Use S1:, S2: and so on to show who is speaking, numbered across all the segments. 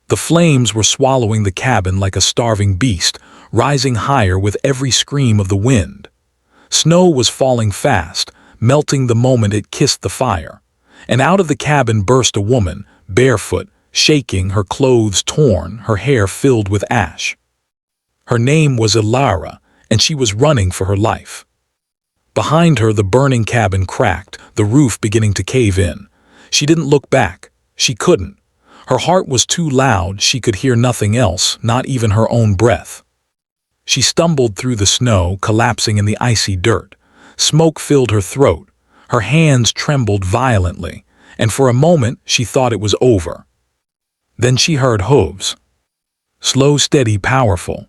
S1: The flames were swallowing the cabin like a starving beast, rising higher with every scream of the wind. Snow was falling fast, melting the moment it kissed the fire. And out of the cabin burst a woman, barefoot, shaking, her clothes torn, her hair filled with ash. Her name was Ilara, and she was running for her life. Behind her, the burning cabin cracked, the roof beginning to cave in. She didn't look back. She couldn't. Her heart was too loud, she could hear nothing else, not even her own breath. She stumbled through the snow, collapsing in the icy dirt. Smoke filled her throat. Her hands trembled violently, and for a moment she thought it was over. Then she heard hooves. Slow, steady, powerful.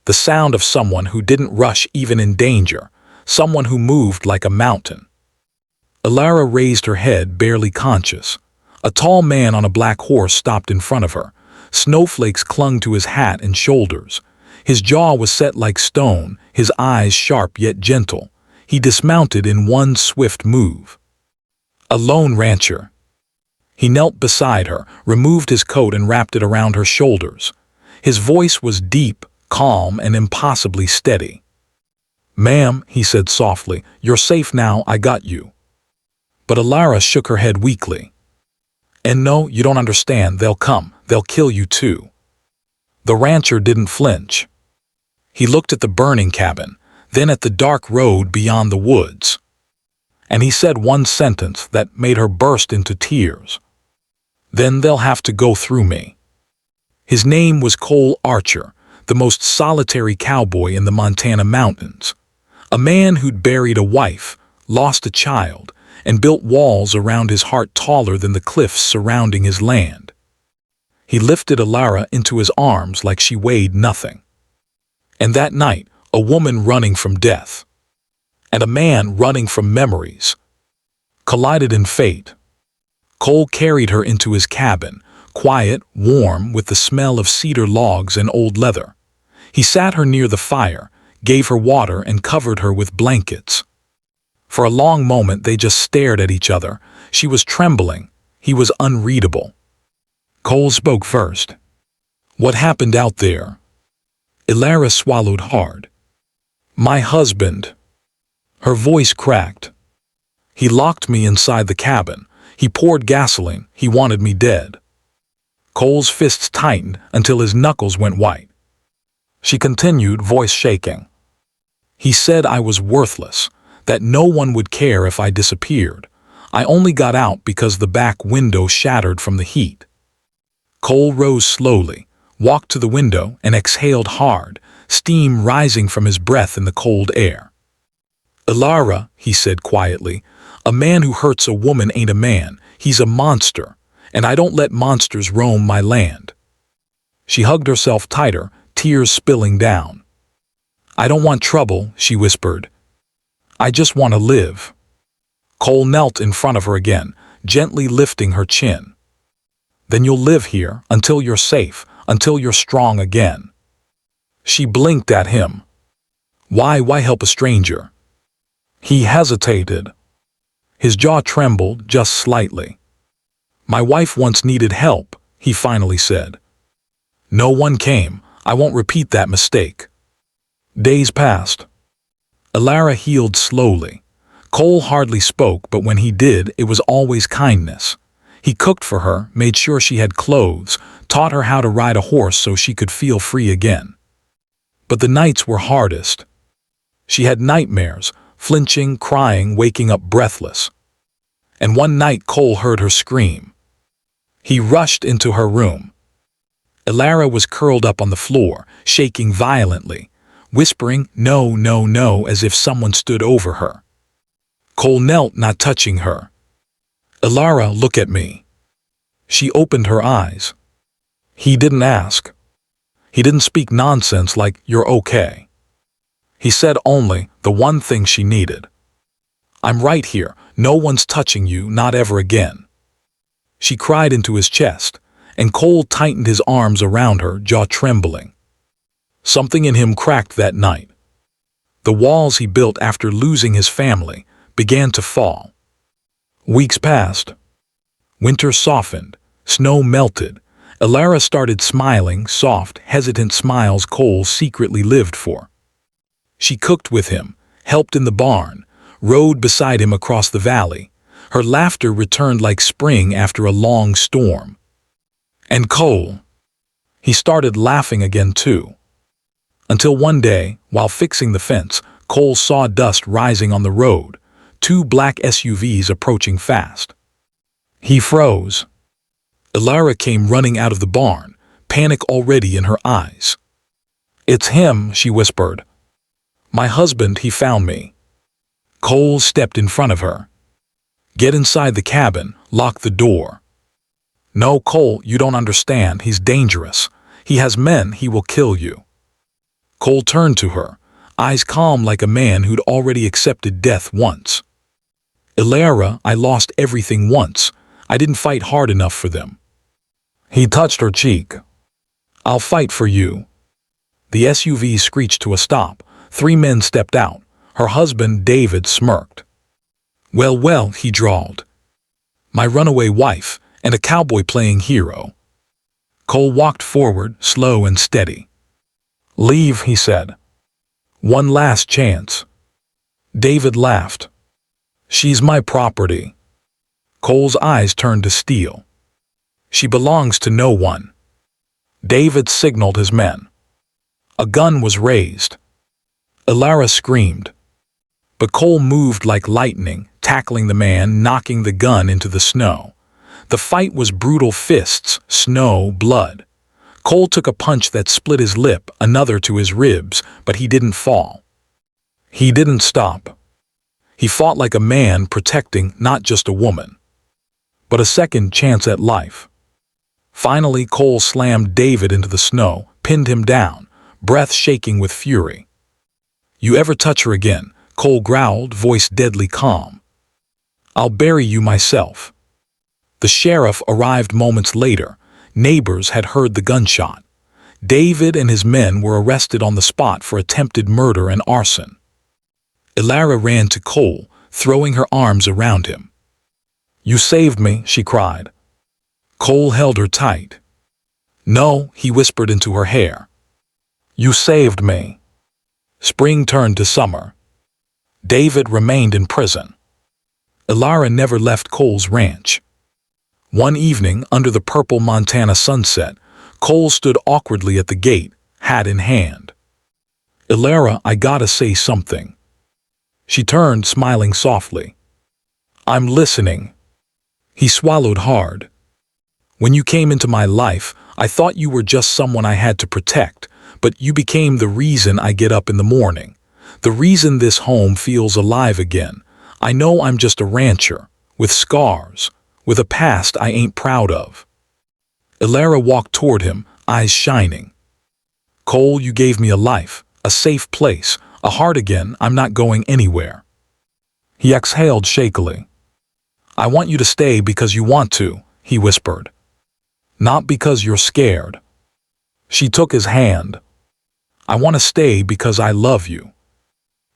S1: The sound of someone who didn't rush even in danger, someone who moved like a mountain. Ilara raised her head, barely conscious. A tall man on a black horse stopped in front of her. Snowflakes clung to his hat and shoulders. His jaw was set like stone, his eyes sharp yet gentle. He dismounted in one swift move. A lone rancher. He knelt beside her, removed his coat and wrapped it around her shoulders. His voice was deep, calm, and impossibly steady. "Ma'am," he said softly, "you're safe now, I got you." But Ilara shook her head weakly. "And no, you don't understand, they'll come, they'll kill you too." The rancher didn't flinch. He looked at the burning cabin, then at the dark road beyond the woods. And he said one sentence that made her burst into tears. "Then they'll have to go through me." His name was Cole Archer, the most solitary cowboy in the Montana mountains. A man who'd buried a wife, lost a child, and built walls around his heart taller than the cliffs surrounding his land. He lifted Ilara into his arms like she weighed nothing. And that night, a woman running from death, and a man running from memories, collided in fate. Cole carried her into his cabin, quiet, warm, with the smell of cedar logs and old leather. He sat her near the fire, gave her water, and covered her with blankets. For a long moment they just stared at each other. She was trembling. He was unreadable. Cole spoke first. "What happened out there?" Ilara swallowed hard. "My husband." Her voice cracked. "He locked me inside the cabin. He poured gasoline. He wanted me dead." Cole's fists tightened until his knuckles went white. She continued, voice shaking. "He said I was worthless, that no one would care if I disappeared. I only got out because the back window shattered from the heat." Cole rose slowly, walked to the window, and exhaled hard, steam rising from his breath in the cold air. "Ilara," he said quietly, "a man who hurts a woman ain't a man. He's a monster, and I don't let monsters roam my land." She hugged herself tighter, tears spilling down. "I don't want trouble," she whispered. "I just want to live." Cole knelt in front of her again, gently lifting her chin. "Then you'll live here until you're safe, until you're strong again." She blinked at him. Why help a stranger?" He hesitated. His jaw trembled just slightly. "My wife once needed help," he finally said. "No one came. I won't repeat that mistake." Days passed. Ilara healed slowly. Cole hardly spoke, but when he did, it was always kindness. He cooked for her, made sure she had clothes, taught her how to ride a horse so she could feel free again. But the nights were hardest. She had nightmares, flinching, crying, waking up breathless. And one night Cole heard her scream. He rushed into her room. Ilara was curled up on the floor, shaking violently, whispering, "No, no, no," as if someone stood over her. Cole knelt, not touching her. "Ilara, look at me." She opened her eyes. He didn't ask. He didn't speak nonsense like, "You're okay." He said only the one thing she needed. "I'm right here. No one's touching you, not ever again." She cried into his chest, and Cole tightened his arms around her, jaw trembling. Something in him cracked that night. The walls he built after losing his family began to fall. Weeks passed. Winter softened, snow melted, Elara started smiling, soft, hesitant smiles Cole secretly lived for. She cooked with him, helped in the barn, rode beside him across the valley. Her laughter returned like spring after a long storm. And Cole, he started laughing again too. Until one day, while fixing the fence, Cole saw dust rising on the road, 2 black SUVs approaching fast. He froze. Elara came running out of the barn, panic already in her eyes. "It's him," she whispered. "My husband, he found me." Cole stepped in front of her. "Get inside the cabin, lock the door." "No, Cole, you don't understand. He's dangerous. He has men, he will kill you." Cole turned to her, eyes calm like a man who'd already accepted death once. "Elara, I lost everything once. I didn't fight hard enough for them." He touched her cheek. "I'll fight for you." The SUV screeched to a stop. 3 men stepped out. Her husband, David, smirked. Well, he drawled. "My runaway wife, and a cowboy playing hero." Cole walked forward, slow and steady. "Leave," he said. "One last chance." David laughed. "She's my property." Cole's eyes turned to steel. "She belongs to no one." David signaled his men. A gun was raised. Elara screamed. But Cole moved like lightning, tackling the man, knocking the gun into the snow. The fight was brutal fists, snow, blood. Cole took a punch that split his lip, another to his ribs, but he didn't fall. He didn't stop. He fought like a man, protecting not just a woman, but a second chance at life. Finally, Cole slammed David into the snow, pinned him down, breath shaking with fury. "You ever touch her again," Cole growled, voice deadly calm, "I'll bury you myself." The sheriff arrived moments later. Neighbors had heard the gunshot. David and his men were arrested on the spot for attempted murder and arson. Elara ran to Cole, throwing her arms around him. "You saved me," she cried. Cole held her tight. "No," he whispered into her hair. "You saved me." Spring turned to summer. David remained in prison. Elara never left Cole's ranch. One evening, under the purple Montana sunset, Cole stood awkwardly at the gate, hat in hand. "Elara, I gotta say something." She turned, smiling softly. "I'm listening." He swallowed hard. "When you came into my life, I thought you were just someone I had to protect, but you became the reason I get up in the morning. The reason this home feels alive again. I know I'm just a rancher, with scars, with a past I ain't proud of." Elara walked toward him, eyes shining. "Cole, you gave me a life, a safe place, a heart again. I'm not going anywhere." He exhaled shakily. "I want you to stay because you want to," he whispered. "Not because you're scared." She took his hand. "I want to stay because I love you."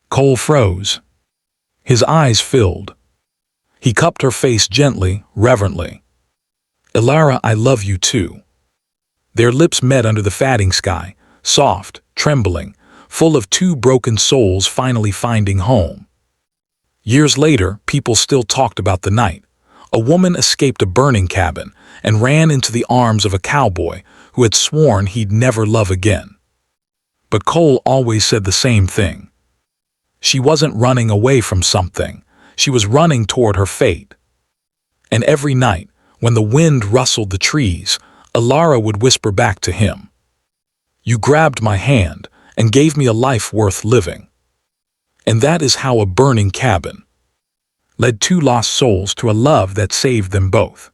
S1: Cole froze. His eyes filled. He cupped her face gently, reverently. "Elara, I love you too." Their lips met under the fatting sky, soft, trembling, full of 2 broken souls finally finding home. Years later, people still talked about the night. A woman escaped a burning cabin and ran into the arms of a cowboy who had sworn he'd never love again. But Cole always said the same thing. She wasn't running away from something. She was running toward her fate. And every night, when the wind rustled the trees, Elara would whisper back to him, "You grabbed my hand and gave me a life worth living." And that is how a burning cabin led 2 lost souls to a love that saved them both.